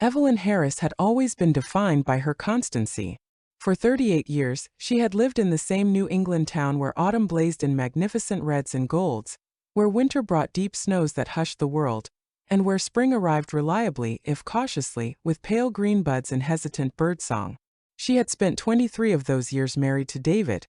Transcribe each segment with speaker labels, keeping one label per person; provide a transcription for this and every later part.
Speaker 1: Evelyn Harris had always been defined by her constancy. For 38 years, she had lived in the same New England town where autumn blazed in magnificent reds and golds, where winter brought deep snows that hushed the world, and where spring arrived reliably, if cautiously, with pale green buds and hesitant birdsong. She had spent 23 of those years married to David,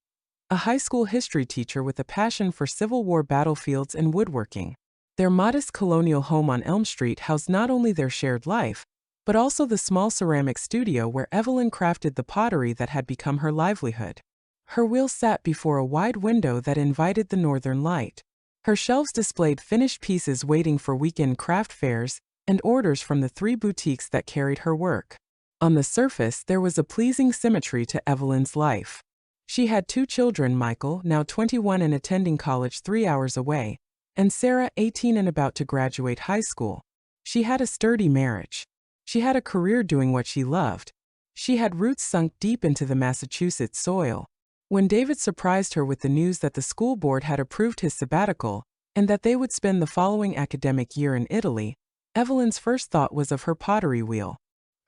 Speaker 1: a high school history teacher with a passion for Civil War battlefields and woodworking. Their modest colonial home on Elm Street housed not only their shared life, but also the small ceramic studio where Evelyn crafted the pottery that had become her livelihood. Her wheel sat before a wide window that invited the northern light. Her shelves displayed finished pieces waiting for weekend craft fairs and orders from the 3 boutiques that carried her work. On the surface, there was a pleasing symmetry to Evelyn's life. She had 2 children, Michael, now 21 and attending college 3 hours away, and Sarah, 18 and about to graduate high school. She had a sturdy marriage. She had a career doing what she loved. She had roots sunk deep into the Massachusetts soil. When David surprised her with the news that the school board had approved his sabbatical and that they would spend the following academic year in Italy, Evelyn's first thought was of her pottery wheel.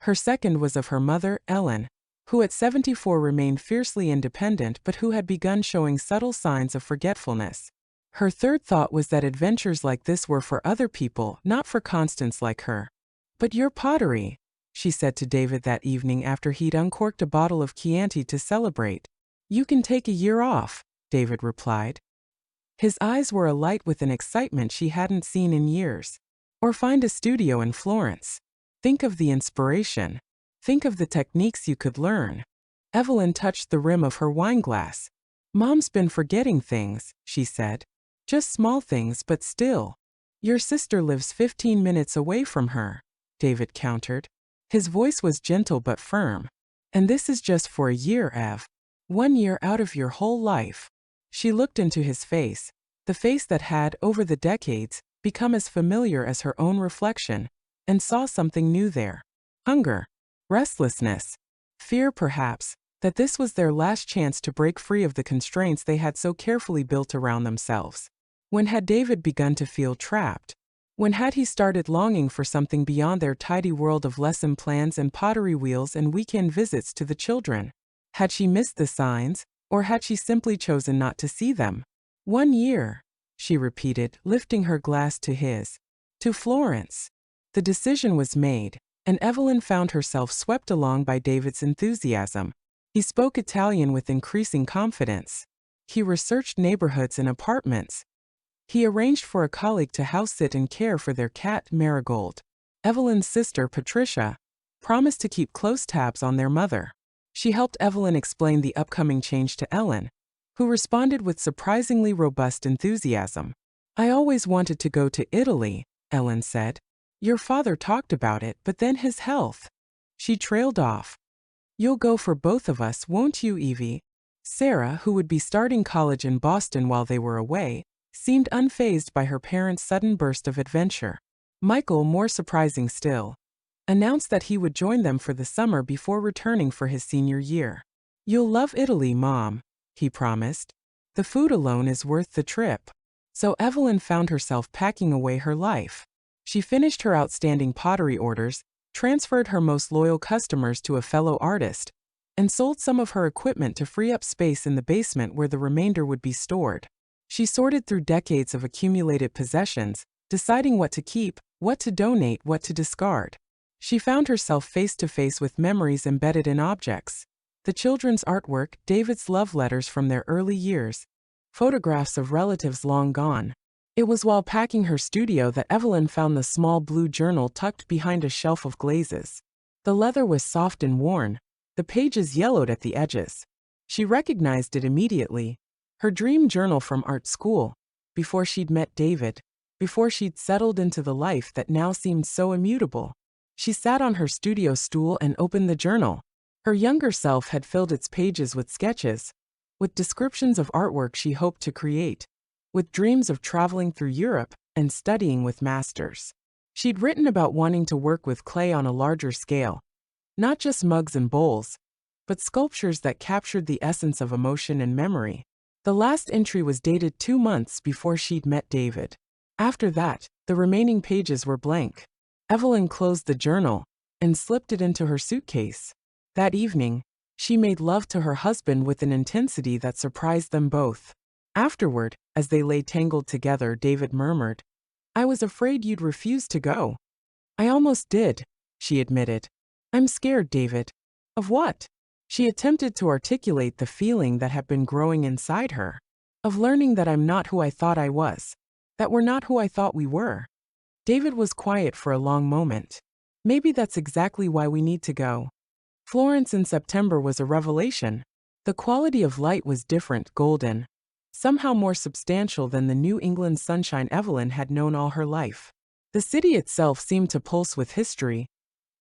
Speaker 1: Her second was of her mother, Ellen, who at 74 remained fiercely independent but who had begun showing subtle signs of forgetfulness. Her third thought was that adventures like this were for other people, not for Constance like her. "But your pottery," she said to David that evening after he'd uncorked a bottle of Chianti to celebrate. "You can take a year off," David replied. His eyes were alight with an excitement she hadn't seen in years. "Or find a studio in Florence. Think of the inspiration. Think of the techniques you could learn." Evelyn touched the rim of her wineglass. "Mom's been forgetting things," she said. "Just small things, but still." "Your sister lives 15 minutes away from her," David countered. His voice was gentle but firm. "And this is just for a year, Ev. 1 year out of your whole life." She looked into his face, the face that had, over the decades, become as familiar as her own reflection, and saw something new there. Hunger, restlessness, fear perhaps, that this was their last chance to break free of the constraints they had so carefully built around themselves. When had David begun to feel trapped? When had he started longing for something beyond their tidy world of lesson plans and pottery wheels and weekend visits to the children? Had she missed the signs, or had she simply chosen not to see them? 1 year, she repeated, lifting her glass to his. To Florence. The decision was made, and Evelyn found herself swept along by David's enthusiasm. He spoke Italian with increasing confidence. He researched neighborhoods and apartments. He arranged for a colleague to house-sit and care for their cat, Marigold. Evelyn's sister, Patricia, promised to keep close tabs on their mother. She helped Evelyn explain the upcoming change to Ellen, who responded with surprisingly robust enthusiasm. "I always wanted to go to Italy," Ellen said. "Your father talked about it, but then his health." She trailed off. "You'll go for both of us, won't you, Evie?" Sarah, who would be starting college in Boston while they were away, seemed unfazed by her parents' sudden burst of adventure. Michael, more surprising still, announced that he would join them for the summer before returning for his senior year. "You'll love Italy, Mom," he promised. "The food alone is worth the trip." So Evelyn found herself packing away her life. She finished her outstanding pottery orders, transferred her most loyal customers to a fellow artist, and sold some of her equipment to free up space in the basement where the remainder would be stored. She sorted through decades of accumulated possessions, deciding what to keep, what to donate, what to discard. She found herself face to face with memories embedded in objects. The children's artwork, David's love letters from their early years, photographs of relatives long gone. It was while packing her studio that Evelyn found the small blue journal tucked behind a shelf of glazes. The leather was soft and worn, the pages yellowed at the edges. She recognized it immediately. Her dream journal from art school, before she'd met David, before she'd settled into the life that now seemed so immutable. She sat on her studio stool and opened the journal. Her younger self had filled its pages with sketches, with descriptions of artwork she hoped to create, with dreams of traveling through Europe and studying with masters. She'd written about wanting to work with clay on a larger scale, not just mugs and bowls, but sculptures that captured the essence of emotion and memory. The last entry was dated 2 months before she'd met David. After that, the remaining pages were blank. Evelyn closed the journal and slipped it into her suitcase. That evening, she made love to her husband with an intensity that surprised them both. Afterward, as they lay tangled together, David murmured, "I was afraid you'd refuse to go." "I almost did," she admitted. "I'm scared, David." "Of what?" She attempted to articulate the feeling that had been growing inside her. "Of learning that I'm not who I thought I was. That we're not who I thought we were." David was quiet for a long moment. "Maybe that's exactly why we need to go." Florence in September was a revelation. The quality of light was different, golden, somehow more substantial than the New England sunshine Evelyn had known all her life. The city itself seemed to pulse with history,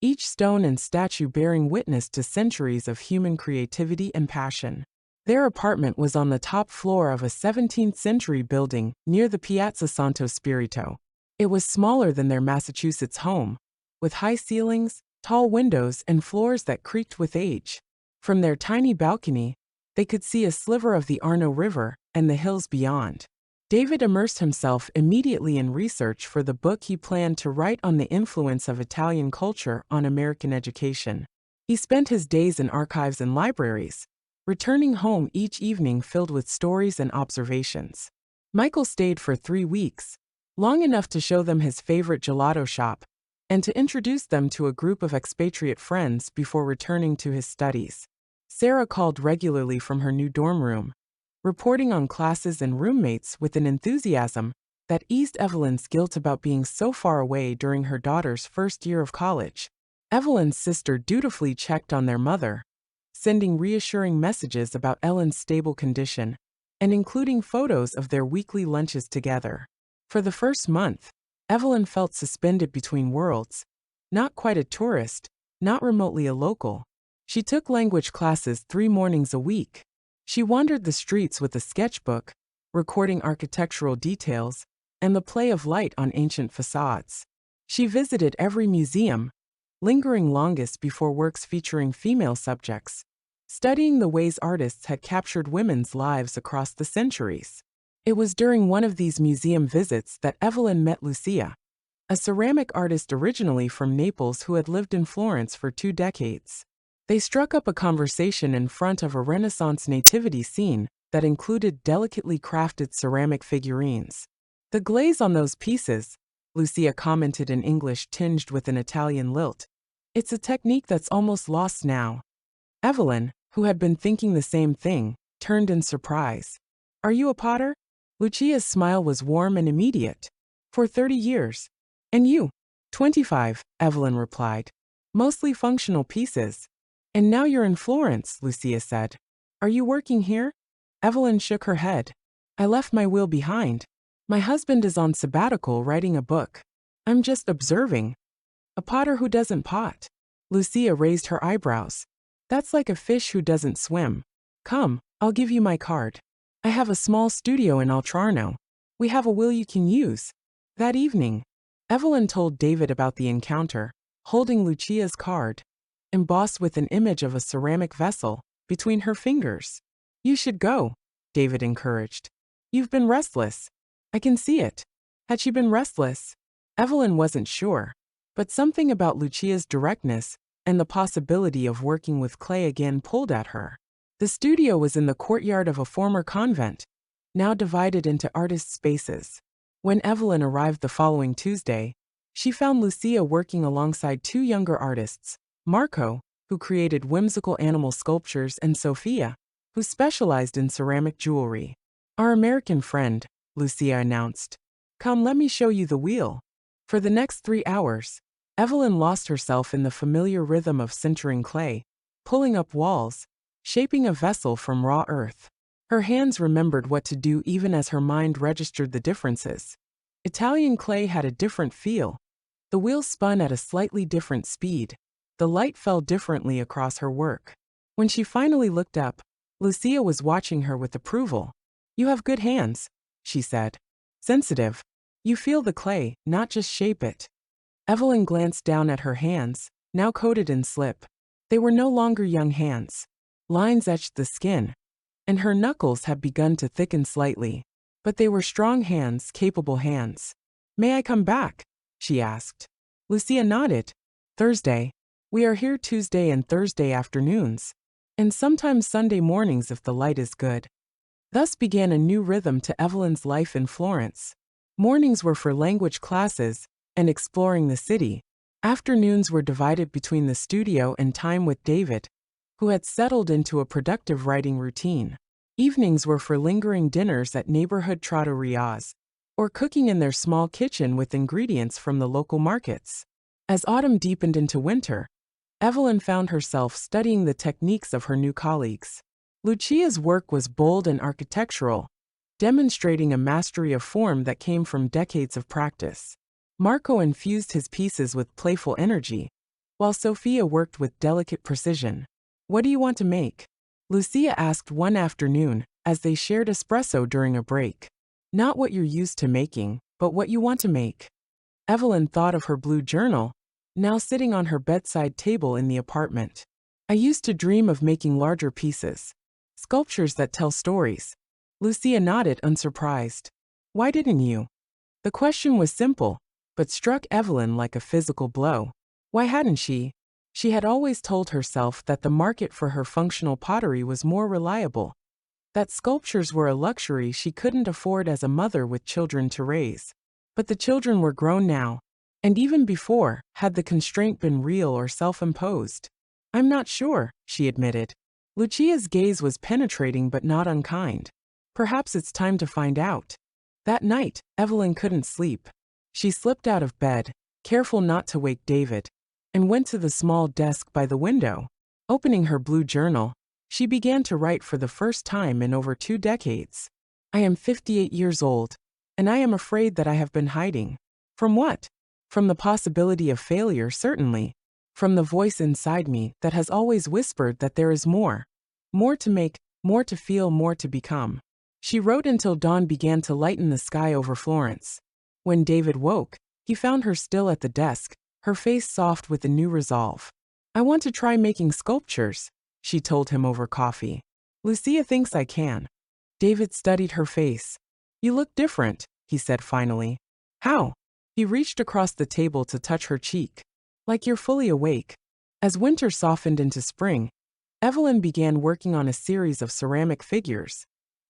Speaker 1: each stone and statue bearing witness to centuries of human creativity and passion. Their apartment was on the top floor of a 17th-century building near the Piazza Santo Spirito. It was smaller than their Massachusetts home, with high ceilings, tall windows, and floors that creaked with age. From their tiny balcony, they could see a sliver of the Arno River and the hills beyond. David immersed himself immediately in research for the book he planned to write on the influence of Italian culture on American education. He spent his days in archives and libraries, returning home each evening filled with stories and observations. Michael stayed for 3 weeks, long enough to show them his favorite gelato shop, and to introduce them to a group of expatriate friends before returning to his studies. Sarah called regularly from her new dorm room, reporting on classes and roommates with an enthusiasm that eased Evelyn's guilt about being so far away during her daughter's first year of college. Evelyn's sister dutifully checked on their mother, sending reassuring messages about Ellen's stable condition, and including photos of their weekly lunches together. For the first month, Evelyn felt suspended between worlds, not quite a tourist, not remotely a local. She took language classes 3 mornings a week. She wandered the streets with a sketchbook, recording architectural details and the play of light on ancient facades. She visited every museum, lingering longest before works featuring female subjects, studying the ways artists had captured women's lives across the centuries. It was during one of these museum visits that Evelyn met Lucia, a ceramic artist originally from Naples who had lived in Florence for 2 decades. They struck up a conversation in front of a Renaissance nativity scene that included delicately crafted ceramic figurines. "The glaze on those pieces," Lucia commented in English tinged with an Italian lilt. "It's a technique that's almost lost now." Evelyn, who had been thinking the same thing, turned in surprise. "Are you a potter?" Lucia's smile was warm and immediate. "For 30 years. And you?" 25, Evelyn replied. "Mostly functional pieces." "And now you're in Florence," Lucia said. "Are you working here?" Evelyn shook her head. "I left my wheel behind. My husband is on sabbatical writing a book. I'm just observing." "A potter who doesn't pot." Lucia raised her eyebrows. "That's like a fish who doesn't swim. Come, I'll give you my card. I have a small studio in Oltrarno. We have a wheel you can use." That evening, Evelyn told David about the encounter, holding Lucia's card, embossed with an image of a ceramic vessel, between her fingers. "You should go," David encouraged. "You've been restless. I can see it." Had she been restless? Evelyn wasn't sure, but something about Lucia's directness and the possibility of working with clay again pulled at her. The studio was in the courtyard of a former convent, now divided into artist spaces. When Evelyn arrived the following Tuesday, she found Lucia working alongside 2 younger artists, Marco, who created whimsical animal sculptures, and Sophia, who specialized in ceramic jewelry. "Our American friend," Lucia announced. "Come, let me show you the wheel." For the next 3 hours, Evelyn lost herself in the familiar rhythm of sintering clay, pulling up walls, shaping a vessel from raw earth. Her hands remembered what to do even as her mind registered the differences. Italian clay had a different feel. The wheel spun at a slightly different speed. The light fell differently across her work. When she finally looked up, Lucia was watching her with approval. "You have good hands," she said. "Sensitive. You feel the clay, not just shape it." Evelyn glanced down at her hands, now coated in slip. They were no longer young hands. Lines etched the skin, and her knuckles had begun to thicken slightly. But they were strong hands, capable hands. "May I come back?" she asked. Lucia nodded. "Thursday." We are here Tuesday and Thursday afternoons, and sometimes Sunday mornings if the light is good. Thus began a new rhythm to Evelyn's life in Florence. Mornings were for language classes and exploring the city. Afternoons were divided between the studio and time with David, who had settled into a productive writing routine. Evenings were for lingering dinners at neighborhood trattorias, or cooking in their small kitchen with ingredients from the local markets. As autumn deepened into winter, Evelyn found herself studying the techniques of her new colleagues. Lucia's work was bold and architectural, demonstrating a mastery of form that came from decades of practice. Marco infused his pieces with playful energy, while Sophia worked with delicate precision. "What do you want to make?" Lucia asked one afternoon, as they shared espresso during a break. "Not what you're used to making, but what you want to make." Evelyn thought of her blue journal, now sitting on her bedside table in the apartment. "I used to dream of making larger pieces. Sculptures that tell stories." Lucia nodded, unsurprised. "Why didn't you?" The question was simple, but struck Evelyn like a physical blow. Why hadn't she? She had always told herself that the market for her functional pottery was more reliable, that sculptures were a luxury she couldn't afford as a mother with children to raise. But the children were grown now, and even before, had the constraint been real or self-imposed? "I'm not sure," she admitted. Lucia's gaze was penetrating but not unkind. "Perhaps it's time to find out." That night, Evelyn couldn't sleep. She slipped out of bed, careful not to wake David, and went to the small desk by the window. Opening her blue journal, she began to write for the first time in over 2 decades. "I am 58 years old, and I am afraid that I have been hiding." From what? From the possibility of failure, certainly. From the voice inside me that has always whispered that there is more. More to make, more to feel, more to become. She wrote until dawn began to lighten the sky over Florence. When David woke, he found her still at the desk, her face soft with a new resolve. "I want to try making sculptures," she told him over coffee. "Lucia thinks I can." David studied her face. "You look different," he said finally. "How?" He reached across the table to touch her cheek. "Like you're fully awake." As winter softened into spring, Evelyn began working on a series of ceramic figures.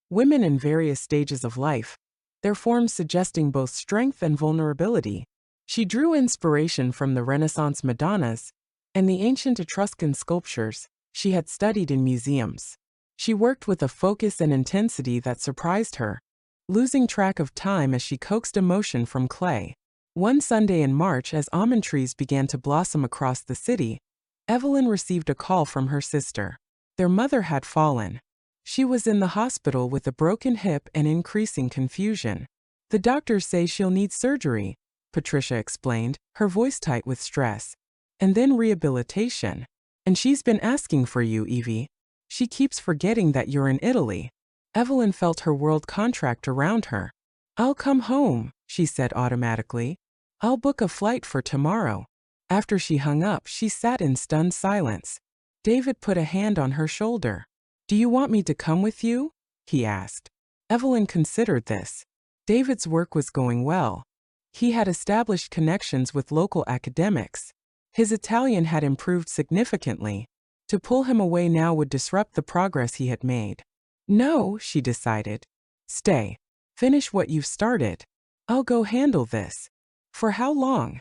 Speaker 1: Women in various stages of life, their forms suggesting both strength and vulnerability. She drew inspiration from the Renaissance Madonnas and the ancient Etruscan sculptures she had studied in museums. She worked with a focus and intensity that surprised her, losing track of time as she coaxed emotion from clay. One Sunday in March, as almond trees began to blossom across the city, Evelyn received a call from her sister. Their mother had fallen. She was in the hospital with a broken hip and increasing confusion. "The doctors say she'll need surgery," Patricia explained, her voice tight with stress. "And then rehabilitation. And she's been asking for you, Evie. She keeps forgetting that you're in Italy." Evelyn felt her world contract around her. "I'll come home," she said automatically. "I'll book a flight for tomorrow." After she hung up, she sat in stunned silence. David put a hand on her shoulder. "Do you want me to come with you?" he asked. Evelyn considered this. David's work was going well. He had established connections with local academics. His Italian had improved significantly. To pull him away now would disrupt the progress he had made. "No," she decided. "Stay. Finish what you've started. I'll go handle this." "For how long?"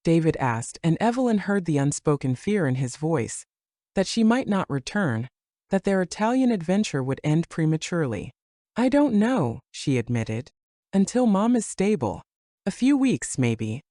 Speaker 1: David asked, and Evelyn heard the unspoken fear in his voice, that she might not return, that their Italian adventure would end prematurely. "I don't know," she admitted. "Until Mom is stable. A few weeks, maybe."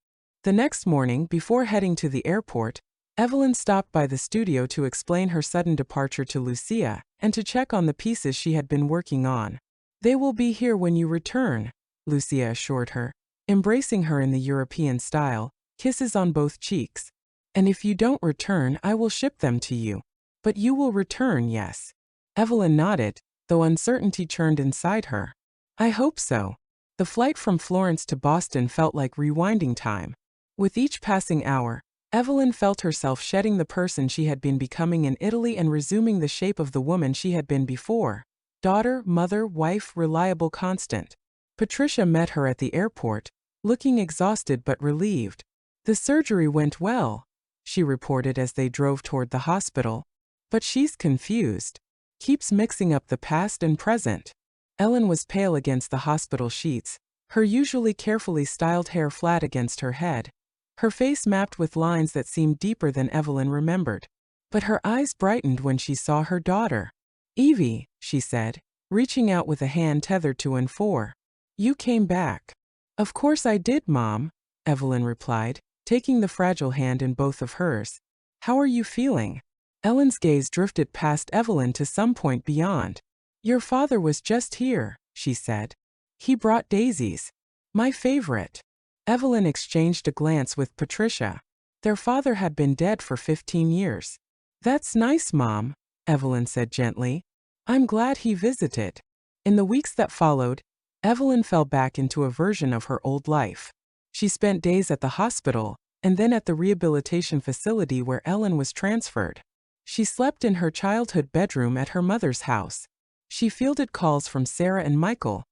Speaker 1: The next morning, before heading to the airport, Evelyn stopped by the studio to explain her sudden departure to Lucia and to check on the pieces she had been working on. "They will be here when you return," Lucia assured her, embracing her in the European style, kisses on both cheeks. "And if you don't return, I will ship them to you." "But you will return, yes?" Evelyn nodded, though uncertainty churned inside her. "I hope so." The flight from Florence to Boston felt like rewinding time. With each passing hour, Evelyn felt herself shedding the person she had been becoming in Italy and resuming the shape of the woman she had been before. Daughter, mother, wife, reliable constant. Patricia met her at the airport, looking exhausted but relieved. "The surgery went well," she reported as they drove toward the hospital. But she's confused. Keeps mixing up the past and present. Ellen was pale against the hospital sheets, her usually carefully styled hair flat against her head, her face mapped with lines that seemed deeper than Evelyn remembered. But her eyes brightened when she saw her daughter. "Evie," she said, reaching out with a hand tethered to an 4. "You came back." "Of course I did, Mom," Evelyn replied, taking the fragile hand in both of hers. "How are you feeling?" Ellen's gaze drifted past Evelyn to some point beyond. "Your father was just here," she said. "He brought daisies. My favorite." Evelyn exchanged a glance with Patricia. Their father had been dead for 15 years. "That's nice, Mom," Evelyn said gently. "I'm glad he visited." In the weeks that followed, Evelyn fell back into a version of her old life. She spent days at the hospital, and then at the rehabilitation facility where Ellen was transferred. She slept in her childhood bedroom at her mother's house. She fielded calls from Sarah and Michael,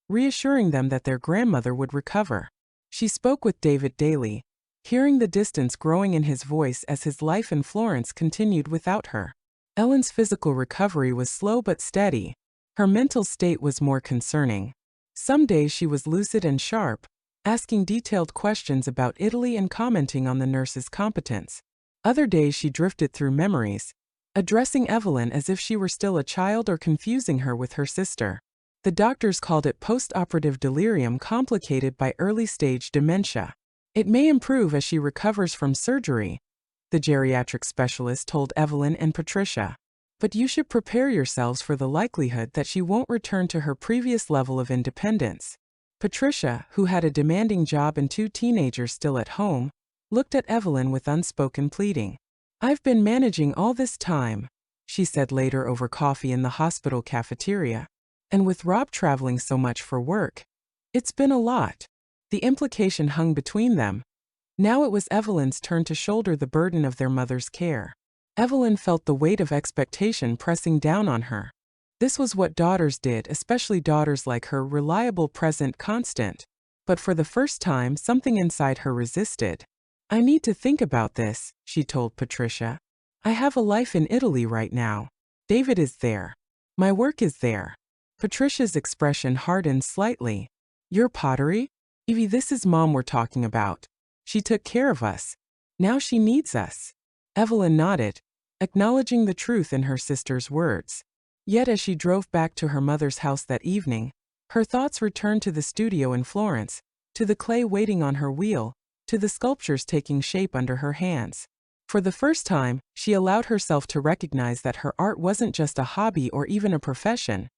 Speaker 1: reassuring them that their grandmother would recover. She spoke with David daily, hearing the distance growing in his voice as his life in Florence continued without her. Ellen's physical recovery was slow but steady. Her mental state was more concerning. Some days she was lucid and sharp, asking detailed questions about Italy and commenting on the nurse's competence. Other days she drifted through memories, addressing Evelyn as if she were still a child or confusing her with her sister. The doctors called it post-operative delirium complicated by early-stage dementia. "It may improve as she recovers from surgery," the geriatric specialist told Evelyn and Patricia. "But you should prepare yourselves for the likelihood that she won't return to her previous level of independence." Patricia, who had a demanding job and 2 teenagers still at home, looked at Evelyn with unspoken pleading. "I've been managing all this time," she said later over coffee in the hospital cafeteria. "And with Rob traveling so much for work, it's been a lot." The implication hung between them. Now it was Evelyn's turn to shoulder the burden of their mother's care. Evelyn felt the weight of expectation pressing down on her. This was what daughters did, especially daughters like her, reliable, present, constant. But for the first time, something inside her resisted. "I need to think about this," she told Patricia. "I have a life in Italy right now. David is there. My work is there." Patricia's expression hardened slightly. "Your pottery? Evie, this is Mom we're talking about. She took care of us. Now she needs us." Evelyn nodded, acknowledging the truth in her sister's words. Yet as she drove back to her mother's house that evening, her thoughts returned to the studio in Florence, to the clay waiting on her wheel, to the sculptures taking shape under her hands. For the first time, she allowed herself to recognize that her art wasn't just a hobby or even a profession.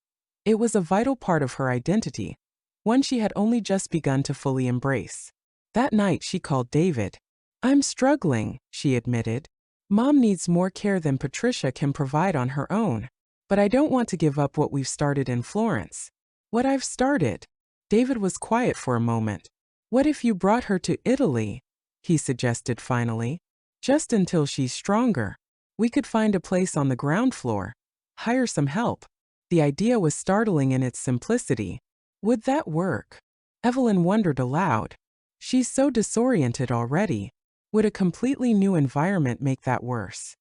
Speaker 1: It was a vital part of her identity, one she had only just begun to fully embrace. That night she called David. "I'm struggling," she admitted. "Mom needs more care than Patricia can provide on her own. But I don't want to give up what we've started in Florence." "What I've started?" David was quiet for a moment. "What if you brought her to Italy?" he suggested finally. "Just until she's stronger. We could find a place on the ground floor. Hire some help." The idea was startling in its simplicity. Would that work? Evelyn wondered aloud. She's so disoriented already. Would a completely new environment make that worse?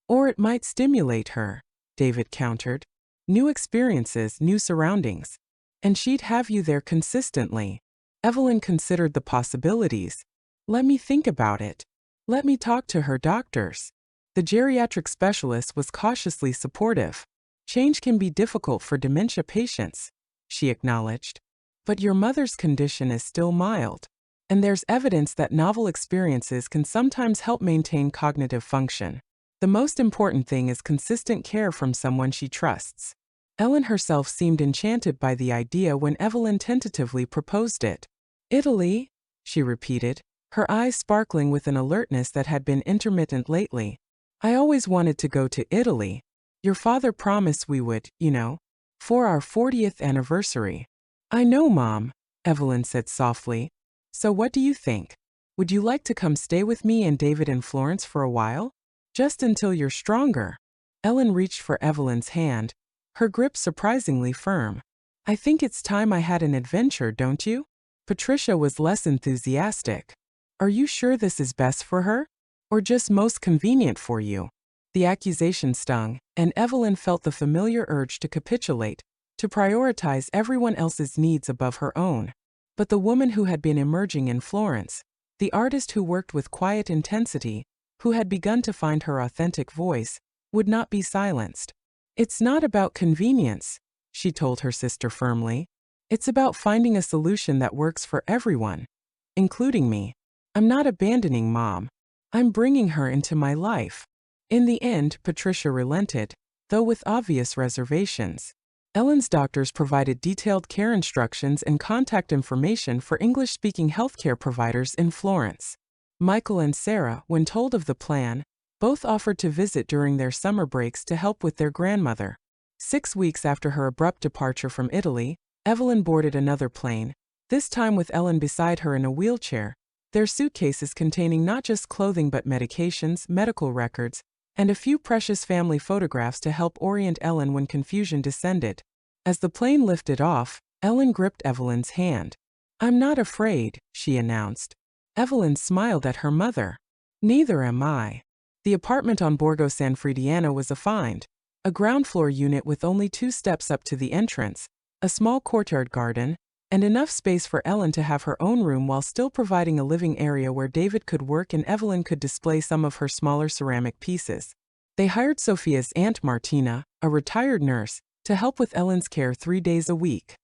Speaker 1: "Or it might stimulate her," David countered. "New experiences, new surroundings. And she'd have you there consistently." Evelyn considered the possibilities. "Let me think about it. Let me talk to her doctors." The geriatric specialist was cautiously supportive. "Change can be difficult for dementia patients," she acknowledged. "But your mother's condition is still mild. And there's evidence that novel experiences can sometimes help maintain cognitive function. The most important thing is consistent care from someone she trusts." Ellen herself seemed enchanted by the idea when Evelyn tentatively proposed it. "Italy?" she repeated, her eyes sparkling with an alertness that had been intermittent lately. "I always wanted to go to Italy. Your father promised we would, you know, for our 40th anniversary." "I know, Mom," Evelyn said softly. "So what do you think? Would you like to come stay with me and David in Florence for a while? Just until you're stronger." Ellen reached for Evelyn's hand, her grip surprisingly firm. "I think it's time I had an adventure, don't you?" Patricia was less enthusiastic. "Are you sure this is best for her?" Or just most convenient for you? The accusation stung, and Evelyn felt the familiar urge to capitulate, to prioritize everyone else's needs above her own. But the woman who had been emerging in Florence, the artist who worked with quiet intensity, who had begun to find her authentic voice, would not be silenced. It's not about convenience, she told her sister firmly. It's about finding a solution that works for everyone, including me. I'm not abandoning Mom. I'm bringing her into my life. In the end, Patricia relented, though with obvious reservations. Ellen's doctors provided detailed care instructions and contact information for English-speaking healthcare providers in Florence. Michael and Sarah, when told of the plan, both offered to visit during their summer breaks to help with their grandmother. 6 weeks after her abrupt departure from Italy, Evelyn boarded another plane, this time with Ellen beside her in a wheelchair, their suitcases containing not just clothing but medications, medical records, and a few precious family photographs to help orient Ellen when confusion descended. As the plane lifted off, Ellen gripped Evelyn's hand. "I'm not afraid," she announced. Evelyn smiled at her mother. "Neither am I." The apartment on Borgo San Frediano was a find, a ground-floor unit with only 2 steps up to the entrance, a small courtyard garden, and enough space for Ellen to have her own room while still providing a living area where David could work and Evelyn could display some of her smaller ceramic pieces. They hired Sophia's Aunt Martina, a retired nurse, to help with Ellen's care 3 days a week.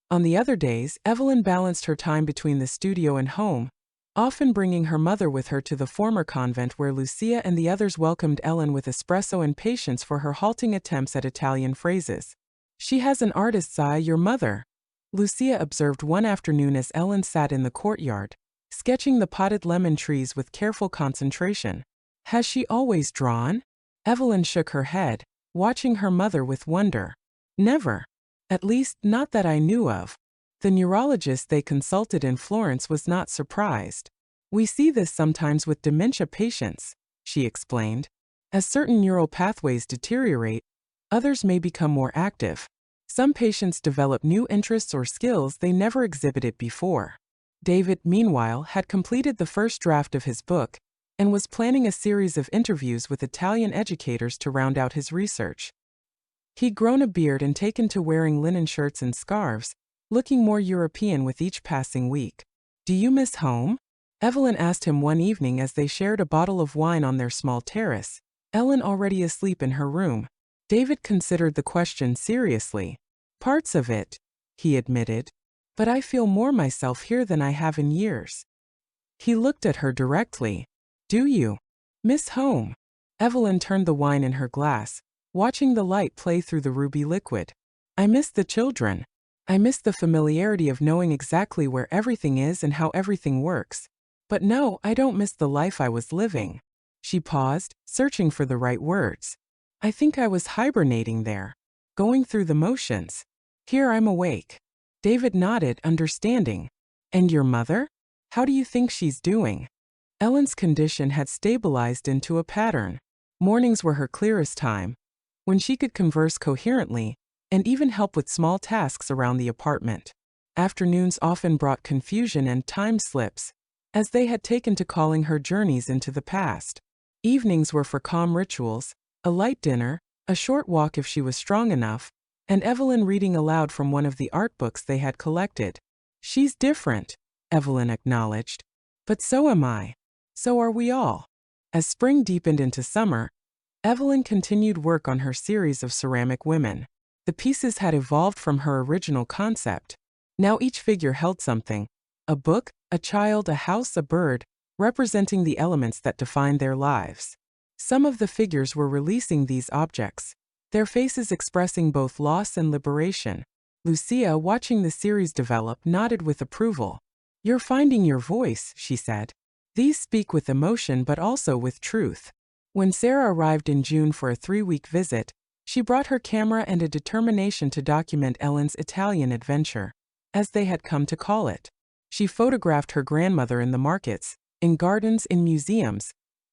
Speaker 1: On the other days, Evelyn balanced her time between the studio and home, often bringing her mother with her to the former convent where Lucia and the others welcomed Ellen with espresso and patience for her halting attempts at Italian phrases. "She has an artist's eye, your mother," Lucia observed one afternoon as Ellen sat in the courtyard, sketching the potted lemon trees with careful concentration. "Has she always drawn?" Evelyn shook her head, watching her mother with wonder. "Never. At least, not that I knew of." The neurologist they consulted in Florence was not surprised. "We see this sometimes with dementia patients," she explained. "As certain neural pathways deteriorate, others may become more active. Some patients develop new interests or skills they never exhibited before." David, meanwhile, had completed the first draft of his book and was planning a series of interviews with Italian educators to round out his research. He'd grown a beard and taken to wearing linen shirts and scarves, looking more European with each passing week. "Do you miss home?" Evelyn asked him one evening as they shared a bottle of wine on their small terrace, Ellen already asleep in her room. David considered the question seriously. "Parts of it," he admitted. "But I feel more myself here than I have in years." He looked at her directly. "Do you miss home?" Evelyn turned the wine in her glass, watching the light play through the ruby liquid. "I miss the children. I miss the familiarity of knowing exactly where everything is and how everything works. But no, I don't miss the life I was living." She paused, searching for the right words. "I think I was hibernating there, going through the motions. Here I'm awake." David nodded, understanding. "And your mother? How do you think she's doing?" Ellen's condition had stabilized into a pattern. Mornings were her clearest time, when she could converse coherently and even help with small tasks around the apartment. Afternoons often brought confusion and time slips, as they had taken to calling her journeys into the past. Evenings were for calm rituals, a light dinner, a short walk if she was strong enough, and Evelyn reading aloud from one of the art books they had collected. "She's different," Evelyn acknowledged. "But so am I. So are we all." As spring deepened into summer, Evelyn continued work on her series of ceramic women. The pieces had evolved from her original concept. Now each figure held something: a book, a child, a house, a bird, representing the elements that defined their lives. Some of the figures were releasing these objects, their faces expressing both loss and liberation. Lucia, watching the series develop, nodded with approval. "You're finding your voice," she said. "These speak with emotion but also with truth." When Sarah arrived in June for a 3-week visit, she brought her camera and a determination to document Ellen's Italian adventure, as they had come to call it. She photographed her grandmother in the markets, in gardens, in museums,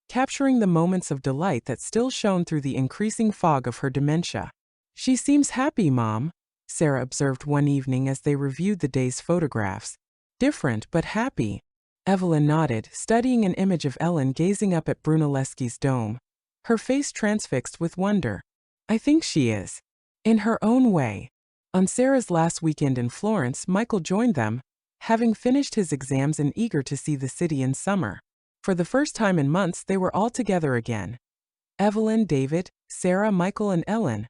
Speaker 1: capturing the moments of delight that still shone through the increasing fog of her dementia. "She seems happy, Mom," Sarah observed one evening as they reviewed the day's photographs. "Different but happy." Evelyn nodded, studying an image of Ellen gazing up at Brunelleschi's dome, her face transfixed with wonder. I think she is. In her own way. On Sarah's last weekend in Florence, Michael joined them, having finished his exams and eager to see the city in summer. For the first time in months, they were all together again. Evelyn, David, Sarah, Michael, and Ellen,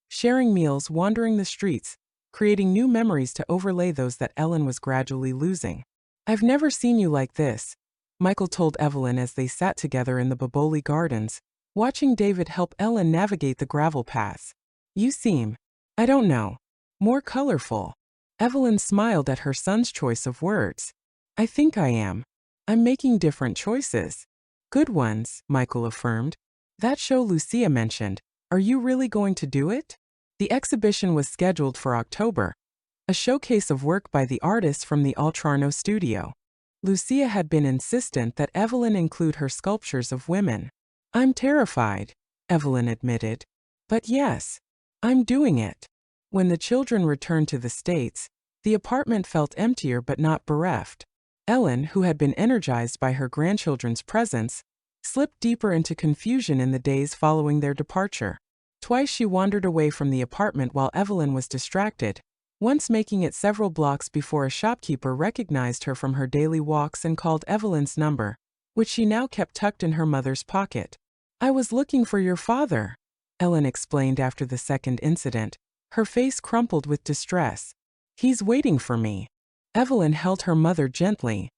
Speaker 1: sharing meals, wandering the streets, creating new memories to overlay those that Ellen was gradually losing. I've never seen you like this, Michael told Evelyn as they sat together in the Boboli Gardens, watching David help Ellen navigate the gravel paths. You seem, I don't know, more colorful. Evelyn smiled at her son's choice of words. I think I am. I'm making different choices. Good ones, Michael affirmed. That show Lucia mentioned, are you really going to do it? The exhibition was scheduled for October, a showcase of work by the artists from the Oltrarno studio. Lucia had been insistent that Evelyn include her sculptures of women. I'm terrified, Evelyn admitted. But yes, I'm doing it. When the children returned to the States, the apartment felt emptier but not bereft. Ellen, who had been energized by her grandchildren's presence, slipped deeper into confusion in the days following their departure. Twice she wandered away from the apartment while Evelyn was distracted, once making it several blocks before a shopkeeper recognized her from her daily walks and called Evelyn's number, which she now kept tucked in her mother's pocket. I was looking for your father, Ellen explained after the second incident, her face crumpled with distress. He's waiting for me. Evelyn held her mother gently.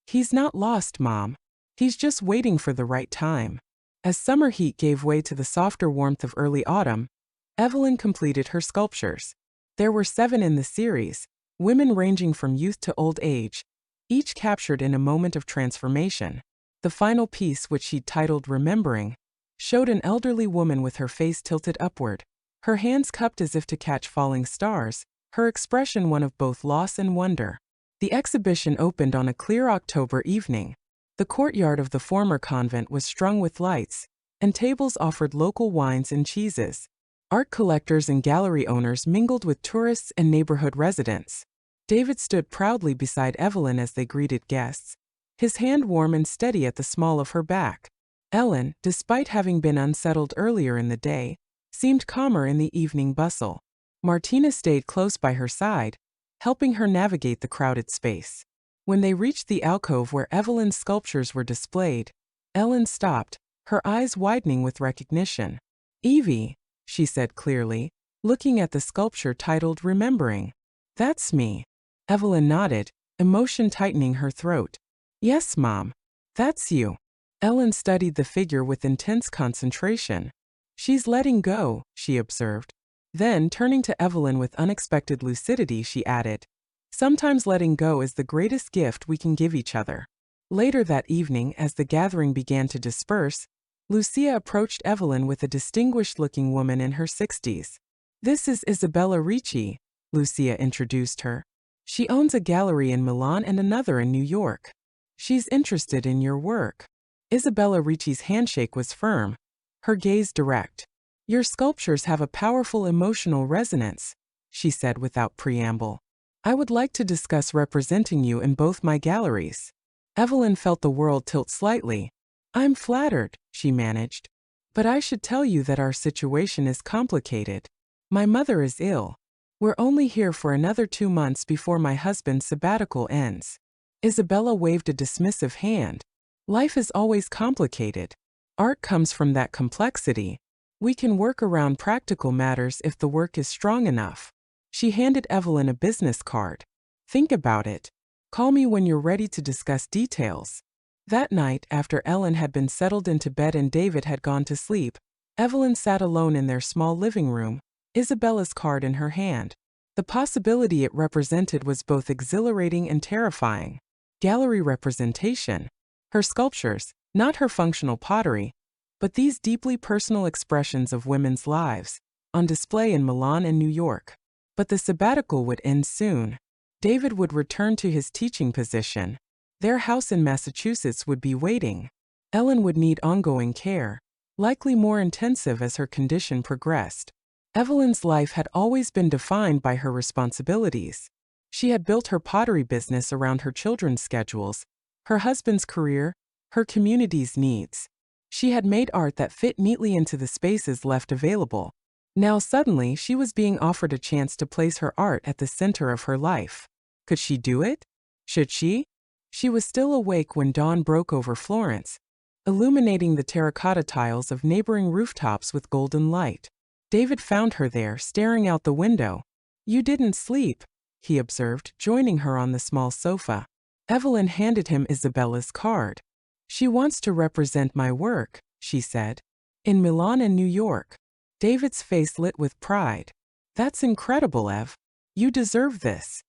Speaker 1: He's not lost, Mom. He's just waiting for the right time. As summer heat gave way to the softer warmth of early autumn, Evelyn completed her sculptures. There were 7 in the series, women ranging from youth to old age, each captured in a moment of transformation. The final piece, which she titled Remembering, showed an elderly woman with her face tilted upward, her hands cupped as if to catch falling stars, her expression one of both loss and wonder. The exhibition opened on a clear October evening. The courtyard of the former convent was strung with lights, and tables offered local wines and cheeses. Art collectors and gallery owners mingled with tourists and neighborhood residents. David stood proudly beside Evelyn as they greeted guests, his hand warm and steady at the small of her back. Ellen, despite having been unsettled earlier in the day, seemed calmer in the evening bustle. Martina stayed close by her side, helping her navigate the crowded space. When they reached the alcove where Evelyn's sculptures were displayed, Ellen stopped, her eyes widening with recognition. Evie, she said clearly, looking at the sculpture titled Remembering. That's me. Evelyn nodded, emotion tightening her throat. Yes, Mom. That's you. Ellen studied the figure with intense concentration. She's letting go, she observed. Then, turning to Evelyn with unexpected lucidity, she added, sometimes letting go is the greatest gift we can give each other. Later that evening, as the gathering began to disperse, Lucia approached Evelyn with a distinguished-looking woman in her 60s. This is Isabella Ricci, Lucia introduced her. She owns a gallery in Milan and another in New York. She's interested in your work. Isabella Ricci's handshake was firm, her gaze direct. Your sculptures have a powerful emotional resonance, she said without preamble. I would like to discuss representing you in both my galleries. Evelyn felt the world tilt slightly. I'm flattered, she managed. But I should tell you that our situation is complicated. My mother is ill. We're only here for another 2 months before my husband's sabbatical ends. Isabella waved a dismissive hand. Life is always complicated. Art comes from that complexity. We can work around practical matters if the work is strong enough. She handed Evelyn a business card. Think about it. Call me when you're ready to discuss details. That night, after Ellen had been settled into bed and David had gone to sleep, Evelyn sat alone in their small living room, Isabella's card in her hand. The possibility it represented was both exhilarating and terrifying. Gallery representation. Her sculptures, not her functional pottery, but these deeply personal expressions of women's lives, on display in Milan and New York. But the sabbatical would end soon. David would return to his teaching position. Their house in Massachusetts would be waiting. Ellen would need ongoing care, likely more intensive as her condition progressed. Evelyn's life had always been defined by her responsibilities. She had built her pottery business around her children's schedules, her husband's career, her community's needs. She had made art that fit neatly into the spaces left available. Now suddenly she was being offered a chance to place her art at the center of her life. Could she do it? Should she? She was still awake when dawn broke over Florence, illuminating the terracotta tiles of neighboring rooftops with golden light. David found her there, staring out the window. "You didn't sleep," he observed, joining her on the small sofa. Evelyn handed him Isabella's card. "She wants to represent my work," she said, "in Milan and New York." David's face lit with pride. "That's incredible, Ev. You deserve this.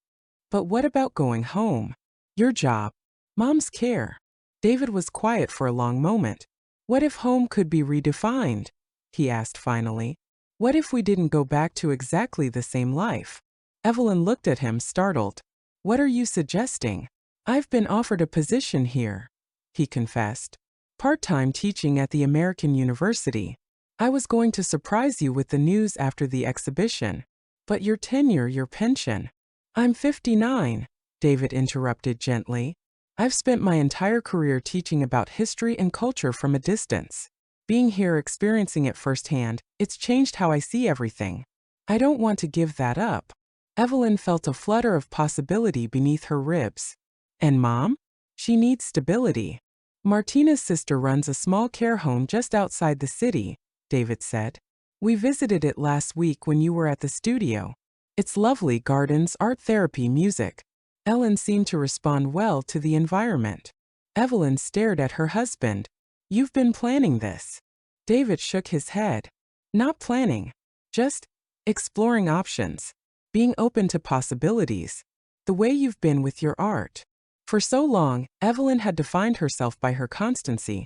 Speaker 1: But what about going home? Your job, Mom's care." David was quiet for a long moment. "What if home could be redefined?" he asked finally. "What if we didn't go back to exactly the same life?" Evelyn looked at him, startled. "What are you suggesting?" "I've been offered a position here," he confessed. "Part-time teaching at the American University. I was going to surprise you with the news after the exhibition. But your tenure, your pension." "I'm 59, David interrupted gently. "I've spent my entire career teaching about history and culture from a distance. Being here, experiencing it firsthand, it's changed how I see everything. I don't want to give that up." Evelyn felt a flutter of possibility beneath her ribs. "And Mom? She needs stability." "Martina's sister runs a small care home just outside the city," David said. "We visited it last week when you were at the studio. It's lovely, gardens, art therapy, music." Ellen seemed to respond well to the environment. Evelyn stared at her husband. "You've been planning this?" David shook his head. "Not planning. Just exploring options. Being open to possibilities. The way you've been with your art." For so long, Evelyn had defined herself by her constancy,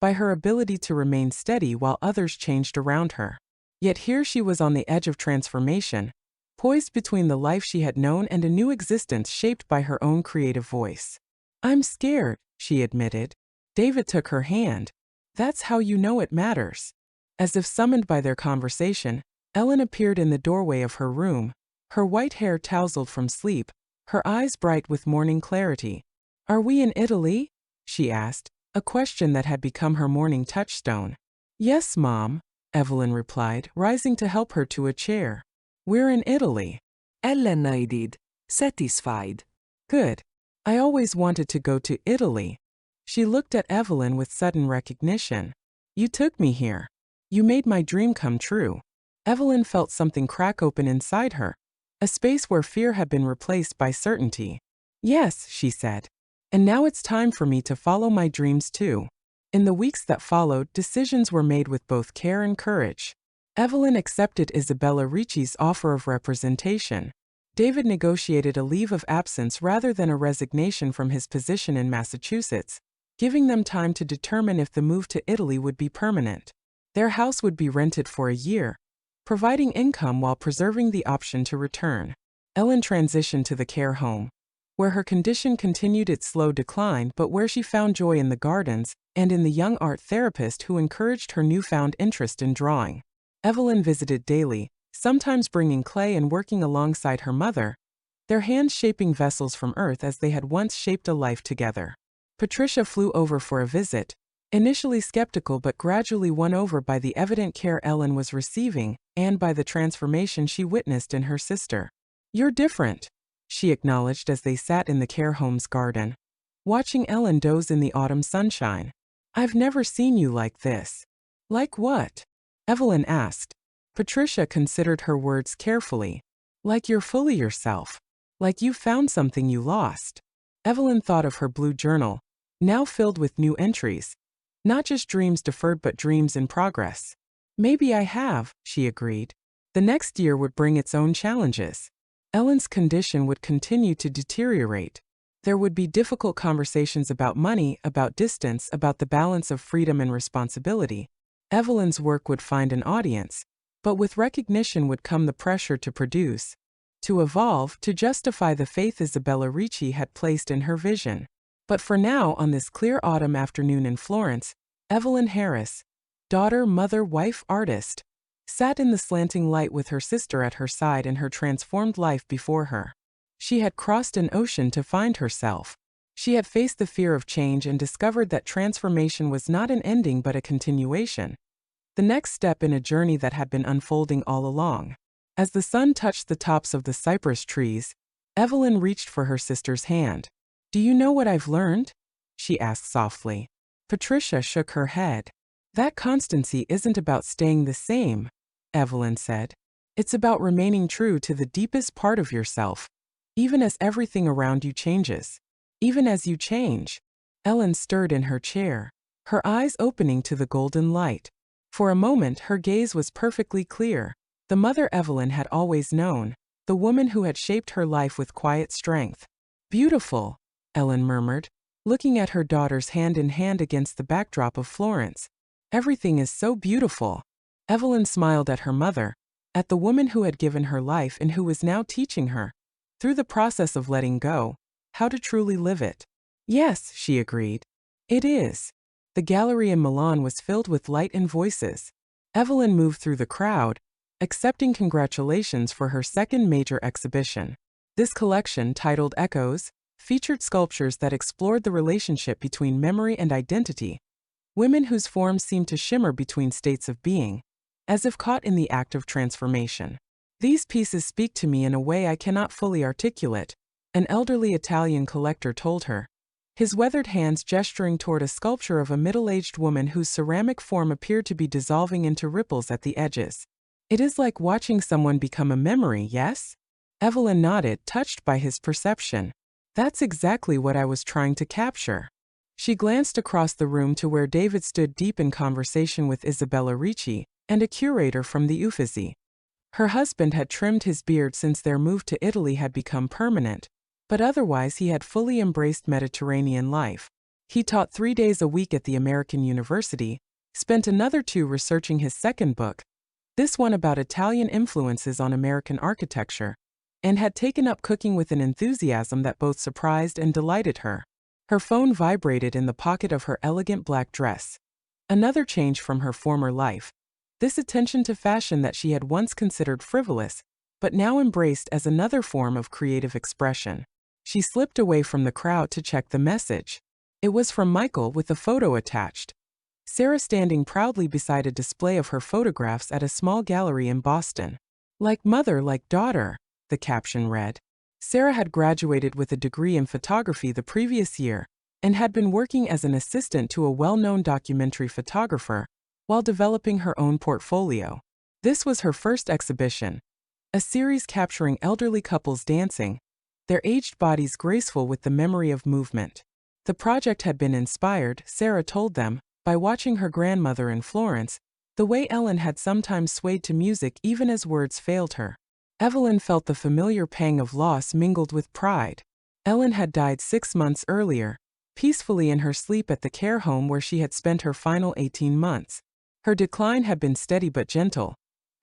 Speaker 1: by her ability to remain steady while others changed around her. Yet here she was on the edge of transformation, poised between the life she had known and a new existence shaped by her own creative voice. "I'm scared," she admitted. David took her hand. "That's how you know it matters." As if summoned by their conversation, Ellen appeared in the doorway of her room, her white hair tousled from sleep, her eyes bright with morning clarity. "Are we in Italy?" she asked, a question that had become her morning touchstone. "Yes, Mom," Evelyn replied, rising to help her to a chair. "We're in Italy."
Speaker 2: Ellen nodded, satisfied.
Speaker 1: "Good. I always wanted to go to Italy." She looked at Evelyn with sudden recognition. "You took me here. You made my dream come true." Evelyn felt something crack open inside her, a space where fear had been replaced by certainty. "Yes," she said. "And now it's time for me to follow my dreams too." In the weeks that followed, decisions were made with both care and courage. Evelyn accepted Isabella Ricci's offer of representation. David negotiated a leave of absence rather than a resignation from his position in Massachusetts, giving them time to determine if the move to Italy would be permanent. Their house would be rented for a year, providing income while preserving the option to return. Ellen transitioned to the care home, where her condition continued its slow decline but where she found joy in the gardens and in the young art therapist who encouraged her newfound interest in drawing. Evelyn visited daily, sometimes bringing clay and working alongside her mother, their hands shaping vessels from earth as they had once shaped a life together. Patricia flew over for a visit, initially skeptical but gradually won over by the evident care Ellen was receiving and by the transformation she witnessed in her sister. "You're different," she acknowledged as they sat in the care home's garden, watching Ellen doze in the autumn sunshine. "I've never seen you like this." "Like what?" Evelyn asked. Patricia considered her words carefully. "Like you're fully yourself. Like you found something you lost." Evelyn thought of her blue journal, now filled with new entries. Not just dreams deferred but dreams in progress. "Maybe I have," she agreed. The next year would bring its own challenges. Ellen's condition would continue to deteriorate. There would be difficult conversations about money, about distance, about the balance of freedom and responsibility. Evelyn's work would find an audience, but with recognition would come the pressure to produce, to evolve, to justify the faith Isabella Ricci had placed in her vision. But for now, on this clear autumn afternoon in Florence, Evelyn Harris, daughter, mother, wife, artist, sat in the slanting light with her sister at her side and her transformed life before her. She had crossed an ocean to find herself. She had faced the fear of change and discovered that transformation was not an ending but a continuation, the next step in a journey that had been unfolding all along. As the sun touched the tops of the cypress trees, Evelyn reached for her sister's hand. "Do you know what I've learned?" she asked softly. Patricia shook her head. "That constancy isn't about staying the same," Evelyn said. "It's about remaining true to the deepest part of yourself, even as everything around you changes. Even as you change." Ellen stirred in her chair, her eyes opening to the golden light. For a moment her gaze was perfectly clear. The mother Evelyn had always known, the woman who had shaped her life with quiet strength. "Beautiful," Ellen murmured, looking at her daughters hand in hand against the backdrop of Florence. "Everything is so beautiful." Evelyn smiled at her mother, at the woman who had given her life and who was now teaching her, through the process of letting go, how to truly live it. "Yes," she agreed. "It is." The gallery in Milan was filled with light and voices. Evelyn moved through the crowd, accepting congratulations for her second major exhibition. This collection, titled Echoes, featured sculptures that explored the relationship between memory and identity, women whose forms seemed to shimmer between states of being, as if caught in the act of transformation. "These pieces speak to me in a way I cannot fully articulate," an elderly Italian collector told her, his weathered hands gesturing toward a sculpture of a middle-aged woman whose ceramic form appeared to be dissolving into ripples at the edges. "It is like watching someone become a memory, yes?" Evelyn nodded, touched by his perception. "That's exactly what I was trying to capture." She glanced across the room to where David stood deep in conversation with Isabella Ricci, and a curator from the Uffizi. Her husband had trimmed his beard since their move to Italy had become permanent, but otherwise he had fully embraced Mediterranean life. He taught 3 days a week at the American University, spent another 2 researching his second book, this one about Italian influences on American architecture, and had taken up cooking with an enthusiasm that both surprised and delighted her. Her phone vibrated in the pocket of her elegant black dress. Another change from her former life. This attention to fashion that she had once considered frivolous, but now embraced as another form of creative expression. She slipped away from the crowd to check the message. It was from Michael with a photo attached. Sarah standing proudly beside a display of her photographs at a small gallery in Boston. "Like mother, like daughter," the caption read. Sarah had graduated with a degree in photography the previous year, and had been working as an assistant to a well-known documentary photographer, while developing her own portfolio. This was her first exhibition, a series capturing elderly couples dancing, their aged bodies graceful with the memory of movement. The project had been inspired, Sarah told them, by watching her grandmother in Florence, the way Ellen had sometimes swayed to music even as words failed her. Evelyn felt the familiar pang of loss mingled with pride. Ellen had died 6 months earlier, peacefully in her sleep at the care home where she had spent her final 18 months. Her decline had been steady but gentle,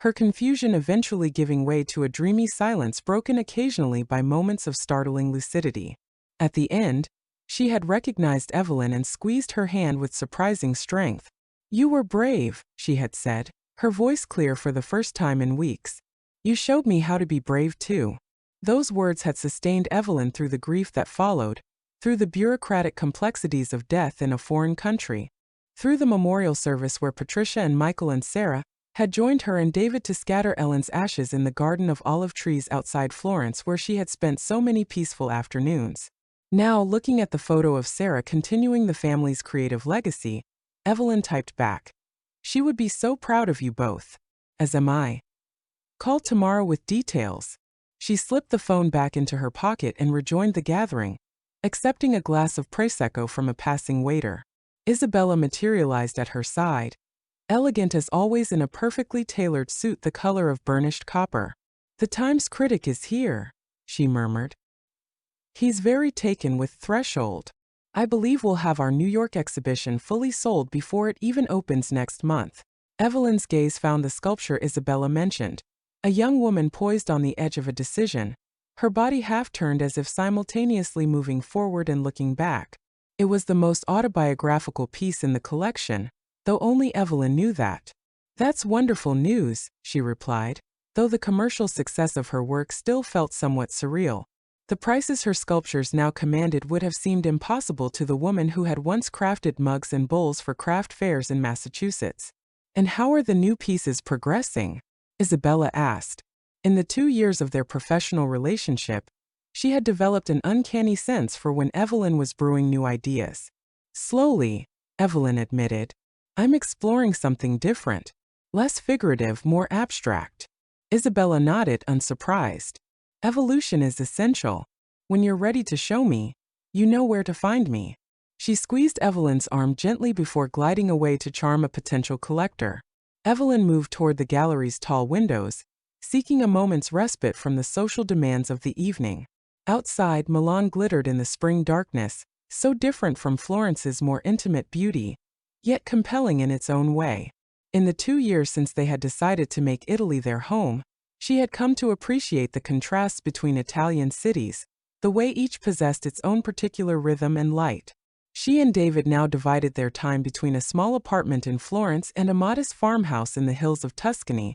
Speaker 1: her confusion eventually giving way to a dreamy silence broken occasionally by moments of startling lucidity. At the end, she had recognized Evelyn and squeezed her hand with surprising strength. "You were brave," she had said, her voice clear for the first time in weeks. "You showed me how to be brave too." Those words had sustained Evelyn through the grief that followed, through the bureaucratic complexities of death in a foreign country, through the memorial service where Patricia and Michael and Sarah had joined her and David to scatter Ellen's ashes in the garden of olive trees outside Florence where she had spent so many peaceful afternoons. Now, looking at the photo of Sarah continuing the family's creative legacy, Evelyn typed back, "She would be so proud of you both. As am I. Call tomorrow with details." She slipped the phone back into her pocket and rejoined the gathering, accepting a glass of Prosecco from a passing waiter. Isabella materialized at her side, elegant as always in a perfectly tailored suit the color of burnished copper. "The Times critic is here," she murmured. "He's very taken with Threshold. I believe we'll have our New York exhibition fully sold before it even opens next month." Evelyn's gaze found the sculpture Isabella mentioned, a young woman poised on the edge of a decision, her body half-turned as if simultaneously moving forward and looking back. It was the most autobiographical piece in the collection, though only Evelyn knew that. "That's wonderful news," she replied, though the commercial success of her work still felt somewhat surreal. The prices her sculptures now commanded would have seemed impossible to the woman who had once crafted mugs and bowls for craft fairs in Massachusetts. "And how are the new pieces progressing?" Isabella asked. In the 2 years of their professional relationship, she had developed an uncanny sense for when Evelyn was brewing new ideas. "Slowly," Evelyn admitted. "I'm exploring something different. Less figurative, more abstract." Isabella nodded, unsurprised. "Evolution is essential. When you're ready to show me, you know where to find me." She squeezed Evelyn's arm gently before gliding away to charm a potential collector. Evelyn moved toward the gallery's tall windows, seeking a moment's respite from the social demands of the evening. Outside, Milan glittered in the spring darkness, so different from Florence's more intimate beauty, yet compelling in its own way. In the 2 years since they had decided to make Italy their home, she had come to appreciate the contrasts between Italian cities, the way each possessed its own particular rhythm and light. She and David now divided their time between a small apartment in Florence and a modest farmhouse in the hills of Tuscany,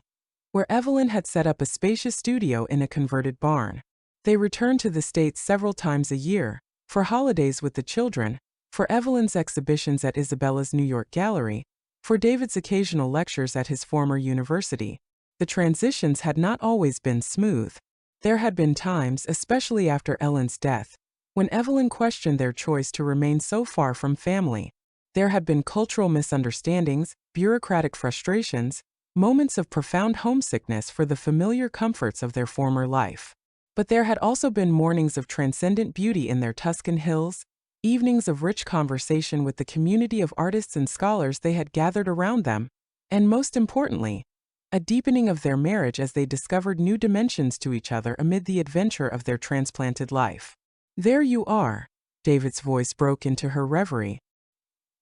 Speaker 1: where Evelyn had set up a spacious studio in a converted barn. They returned to the States several times a year, for holidays with the children, for Evelyn's exhibitions at Isabella's New York gallery, for David's occasional lectures at his former university. The transitions had not always been smooth. There had been times, especially after Ellen's death, when Evelyn questioned their choice to remain so far from family. There had been cultural misunderstandings, bureaucratic frustrations, moments of profound homesickness for the familiar comforts of their former life. But there had also been mornings of transcendent beauty in their Tuscan hills, evenings of rich conversation with the community of artists and scholars they had gathered around them, and most importantly, a deepening of their marriage as they discovered new dimensions to each other amid the adventure of their transplanted life. "There you are," David's voice broke into her reverie.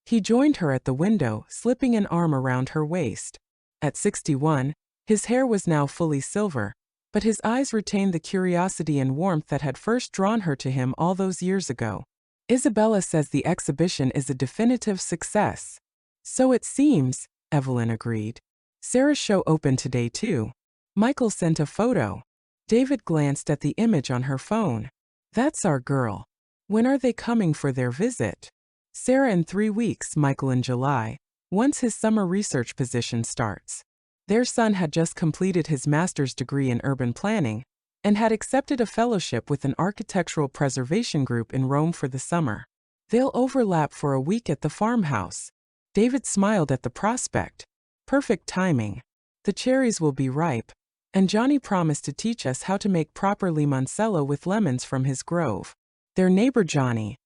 Speaker 1: He joined her at the window, slipping an arm around her waist. At 61, his hair was now fully silver, but his eyes retained the curiosity and warmth that had first drawn her to him all those years ago. "Isabella says the exhibition is a definitive success." "So it seems," Evelyn agreed. "Sarah's show opened today too. Michael sent a photo." David glanced at the image on her phone. "That's our girl. When are they coming for their visit?" "Sarah in 3 weeks, Michael in July, once his summer research position starts." Their son had just completed his master's degree in urban planning and had accepted a fellowship with an architectural preservation group in Rome for the summer. "They'll overlap for a week at the farmhouse." David smiled at the prospect. "Perfect timing. The cherries will be ripe, and Johnny promised to teach us how to make proper limoncello with lemons from his grove." Their neighbor Johnny,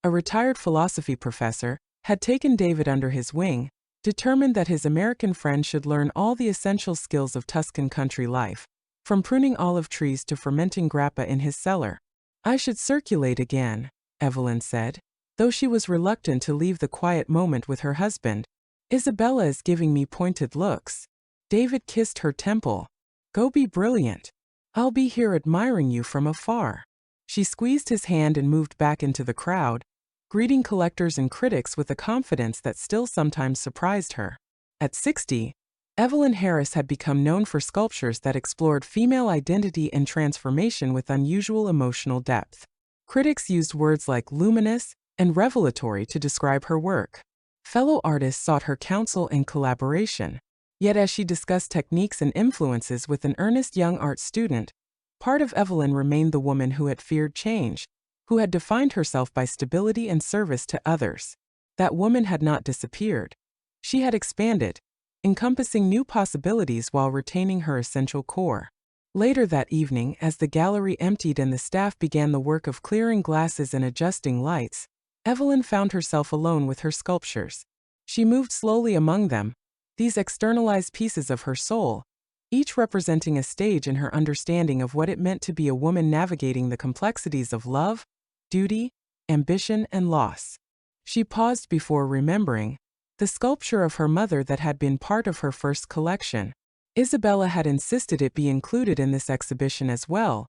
Speaker 1: a retired philosophy professor, had taken David under his wing, determined that his American friend should learn all the essential skills of Tuscan country life, from pruning olive trees to fermenting grappa in his cellar. "I should circulate again," Evelyn said, though she was reluctant to leave the quiet moment with her husband. "Isabella is giving me pointed looks." David kissed her temple. "Go be brilliant. I'll be here admiring you from afar." She squeezed his hand and moved back into the crowd, greeting collectors and critics with a confidence that still sometimes surprised her. At 60, Evelyn Harris had become known for sculptures that explored female identity and transformation with unusual emotional depth. Critics used words like luminous and revelatory to describe her work. Fellow artists sought her counsel and collaboration. Yet as she discussed techniques and influences with an earnest young art student, part of Evelyn remained the woman who had feared change, who had defined herself by stability and service to others. That woman had not disappeared. She had expanded, encompassing new possibilities while retaining her essential core. Later that evening, as the gallery emptied and the staff began the work of clearing glasses and adjusting lights, Evelyn found herself alone with her sculptures. She moved slowly among them, these externalized pieces of her soul, each representing a stage in her understanding of what it meant to be a woman navigating the complexities of love, duty, ambition, and loss. She paused before remembering the sculpture of her mother that had been part of her first collection. Isabella had insisted it be included in this exhibition as well,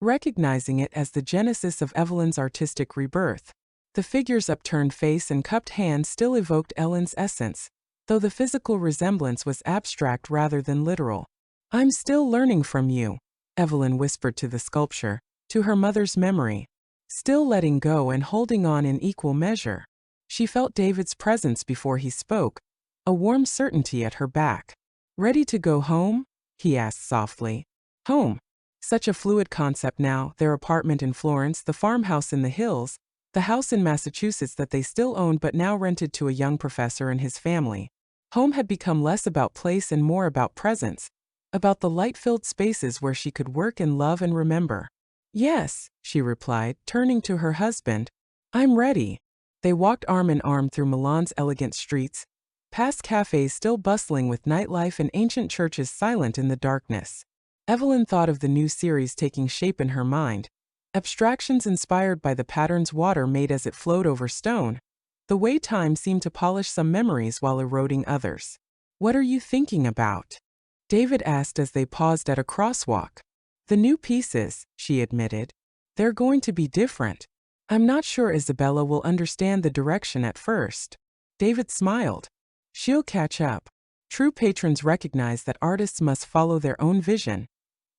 Speaker 1: recognizing it as the genesis of Evelyn's artistic rebirth. The figure's upturned face and cupped hand still evoked Ellen's essence, though the physical resemblance was abstract rather than literal. "I'm still learning from you," Evelyn whispered to the sculpture. to her mother's memory, still letting go and holding on in equal measure. She felt David's presence before he spoke, a warm certainty at her back. "Ready to go home?" he asked softly. Home. Such a fluid concept now, their apartment in Florence, the farmhouse in the hills, the house in Massachusetts that they still owned but now rented to a young professor and his family. Home had become less about place and more about presence, about the light-filled spaces where she could work and love and remember. "Yes," she replied, turning to her husband. "I'm ready." They walked arm in arm through Milan's elegant streets, past cafes still bustling with nightlife and ancient churches silent in the darkness. Evelyn thought of the new series taking shape in her mind, abstractions inspired by the patterns water made as it flowed over stone, the way time seemed to polish some memories while eroding others. "What are you thinking about?" David asked as they paused at a crosswalk. "The new pieces," she admitted. "They're going to be different. I'm not sure Isabella will understand the direction at first." David smiled. "She'll catch up. True patrons recognize that artists must follow their own vision,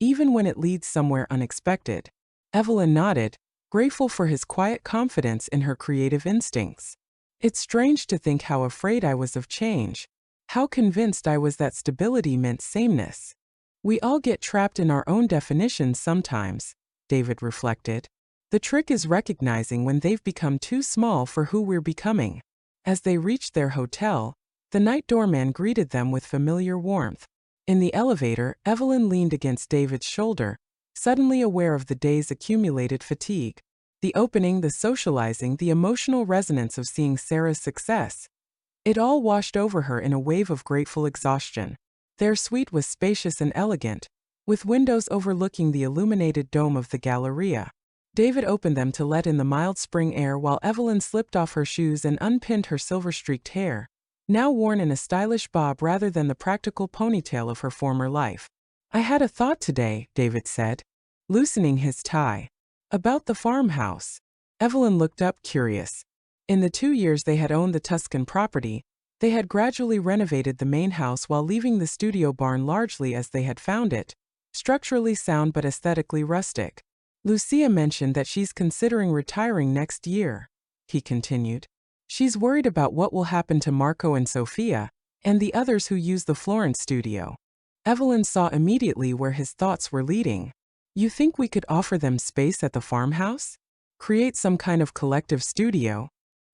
Speaker 1: even when it leads somewhere unexpected." Evelyn nodded, grateful for his quiet confidence in her creative instincts. "It's strange to think how afraid I was of change, how convinced I was that stability meant sameness. We all get trapped in our own definitions sometimes," David reflected. "The trick is recognizing when they've become too small for who we're becoming." As they reached their hotel, the night doorman greeted them with familiar warmth. In the elevator, Evelyn leaned against David's shoulder, suddenly aware of the day's accumulated fatigue. The opening, the socializing, the emotional resonance of seeing Sarah's success. It all washed over her in a wave of grateful exhaustion. Their suite was spacious and elegant, with windows overlooking the illuminated dome of the Galleria. David opened them to let in the mild spring air while Evelyn slipped off her shoes and unpinned her silver-streaked hair, now worn in a stylish bob rather than the practical ponytail of her former life. "I had a thought today," David said, loosening his tie. "About the farmhouse." Evelyn looked up, curious. In the 2 years they had owned the Tuscan property, they had gradually renovated the main house while leaving the studio barn largely as they had found it, structurally sound but aesthetically rustic. "Lucia mentioned that she's considering retiring next year," he continued. "She's worried about what will happen to Marco and Sophia, and the others who use the Florence studio." Evelyn saw immediately where his thoughts were leading. "You think we could offer them space at the farmhouse? Create some kind of collective studio?"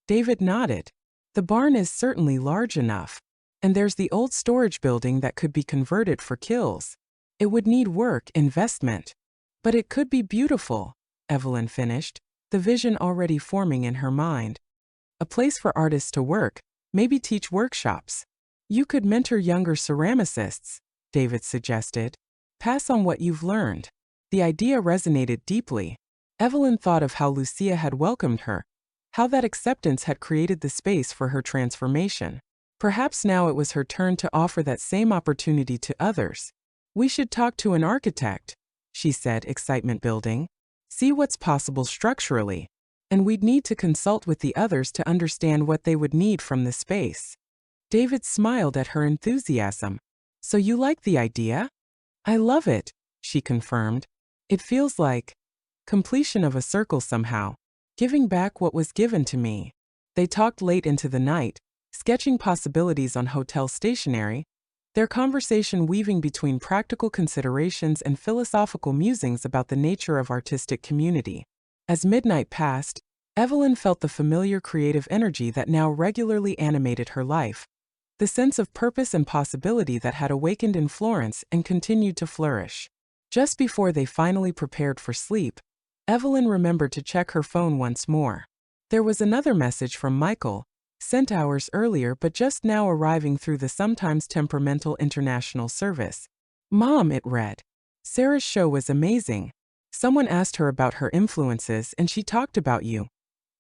Speaker 1: David nodded. "The barn is certainly large enough. And there's the old storage building that could be converted for Kills. It would need work, investment. But it could be beautiful," Evelyn finished, the vision already forming in her mind. "A place for artists to work, maybe teach workshops. You could mentor younger ceramicists," David suggested. "Pass on what you've learned." The idea resonated deeply. Evelyn thought of how Lucia had welcomed her, how that acceptance had created the space for her transformation. Perhaps now it was her turn to offer that same opportunity to others. "We should talk to an architect," she said, excitement building. "See what's possible structurally. And we'd need to consult with the others to understand what they would need from the space." David smiled at her enthusiasm. "So you like the idea?" "I love it," she confirmed. "It feels like completion of a circle somehow, giving back what was given to me." They talked late into the night, sketching possibilities on hotel stationery, their conversation weaving between practical considerations and philosophical musings about the nature of artistic community. As midnight passed, Evelyn felt the familiar creative energy that now regularly animated her life, the sense of purpose and possibility that had awakened in Florence and continued to flourish. Just before they finally prepared for sleep, Evelyn remembered to check her phone once more. There was another message from Michael, sent hours earlier but just now arriving through the sometimes temperamental international service. "Mom," it read. "Sarah's show was amazing. Someone asked her about her influences and she talked about you.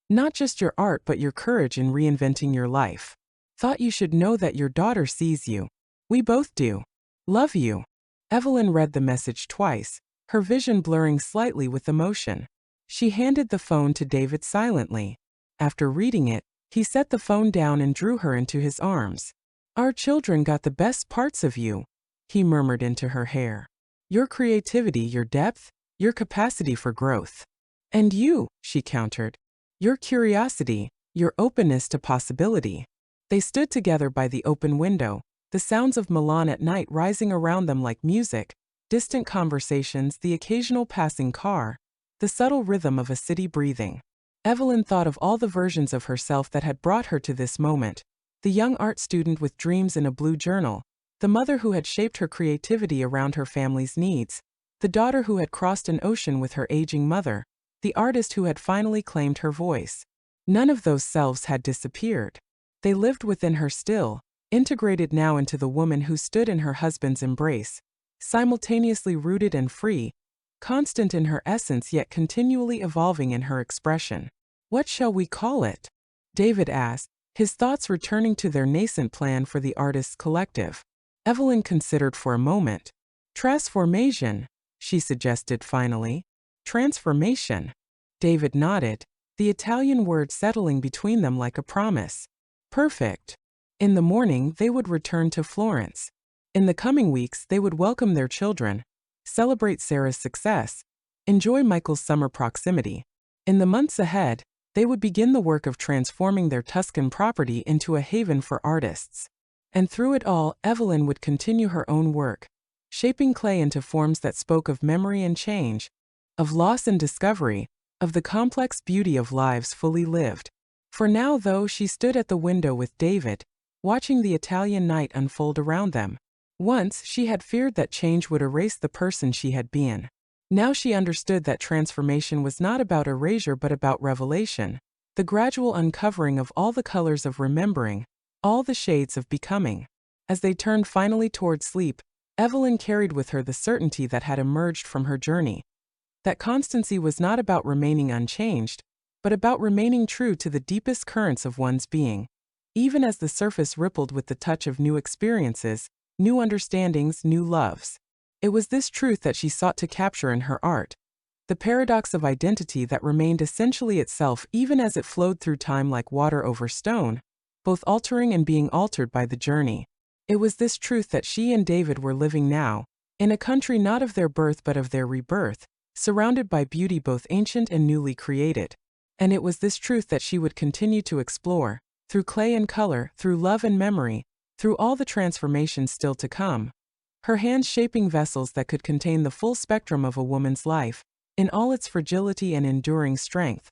Speaker 1: Not just your art but your courage in reinventing your life. Thought you should know that your daughter sees you. We both do. Love you." Evelyn read the message twice, her vision blurring slightly with emotion. She handed the phone to David silently. After reading it, he set the phone down and drew her into his arms. "Our children got the best parts of you," he murmured into her hair. "Your creativity, your depth, your capacity for growth. And you, she countered, your curiosity, your openness to possibility. They stood together by the open window, the sounds of Milan at night rising around them like music, distant conversations, the occasional passing car, the subtle rhythm of a city breathing. Evelyn thought of all the versions of herself that had brought her to this moment. The young art student with dreams in a blue journal, the mother who had shaped her creativity around her family's needs, the daughter who had crossed an ocean with her aging mother, the artist who had finally claimed her voice. None of those selves had disappeared. They lived within her still, integrated now into the woman who stood in her husband's embrace, simultaneously rooted and free, constant in her essence yet continually evolving in her expression. What shall we call it? David asked, his thoughts returning to their nascent plan for the artist's collective. Evelyn considered for a moment. Transformation, she suggested finally. Transformation. David nodded, the Italian word settling between them like a promise. Perfect. In the morning, they would return to Florence. In the coming weeks, they would welcome their children, celebrate Sarah's success, enjoy Michael's summer proximity. In the months ahead, they would begin the work of transforming their Tuscan property into a haven for artists. And through it all, Evelyn would continue her own work, shaping clay into forms that spoke of memory and change, of loss and discovery, of the complex beauty of lives fully lived. For now, though, she stood at the window with David, watching the Italian night unfold around them. Once, she had feared that change would erase the person she had been. Now she understood that transformation was not about erasure but about revelation, the gradual uncovering of all the colors of remembering, all the shades of becoming. As they turned finally toward sleep, Evelyn carried with her the certainty that had emerged from her journey. That constancy was not about remaining unchanged, but about remaining true to the deepest currents of one's being. Even as the surface rippled with the touch of new experiences, new understandings, new loves. It was this truth that she sought to capture in her art, the paradox of identity that remained essentially itself even as it flowed through time like water over stone, both altering and being altered by the journey. It was this truth that she and David were living now, in a country not of their birth but of their rebirth, surrounded by beauty both ancient and newly created. And it was this truth that she would continue to explore, through clay and color, through love and memory, through all the transformations still to come. Her hands shaping vessels that could contain the full spectrum of a woman's life, in all its fragility and enduring strength.